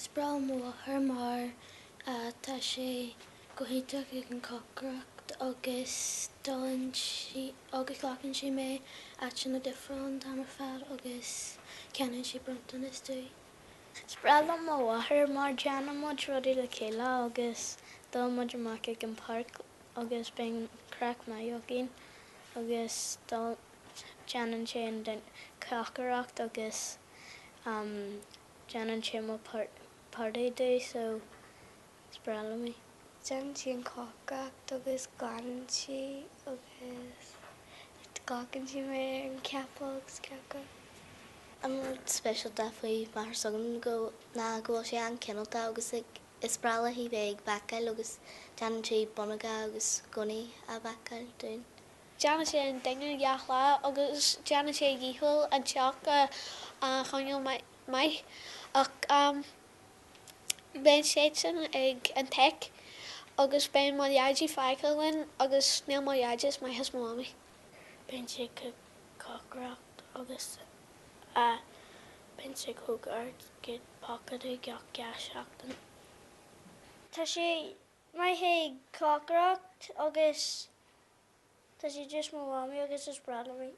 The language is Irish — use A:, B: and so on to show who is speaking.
A: Spráil mháthair mar tá sé go hiach ag an cochracht agus leacann si mé aitin na difriúil tá mar fad agus ceannaigh si bronnta is dú.
B: Spráil am mháthair mar deanna muid rudaí le chéile agus dá muid amach ag an parc agus ben crack maithíochaín agus dá deanann sé an den cochracht agus deanann sé mo party dú so spráil mí.
C: Deanann si an cochracht agus glanann si agus gacann si mé an ceapal agus ceacha.
D: An speisialta faoi mar sugan go na ghfuil sé an cineálta agus is sprála hí bheith ag bhfeiceáil agus deanann sé bunaga agus gunaí a bhfeiceáil dún.
C: Deanann sé an daingeal gheathlá agus deanann sé dhíthúil an teach a choinneáil maith ach ben sé sin ag an teic agus ben má dheardaí feiceáilin agus níl má dheardas maithas mami.
A: Ben sé go cochracht agus ben sé thugart go pacadú gach seachtain.
C: Tá sé maithe cochracht agus tá sé just má mami agus is brala mí.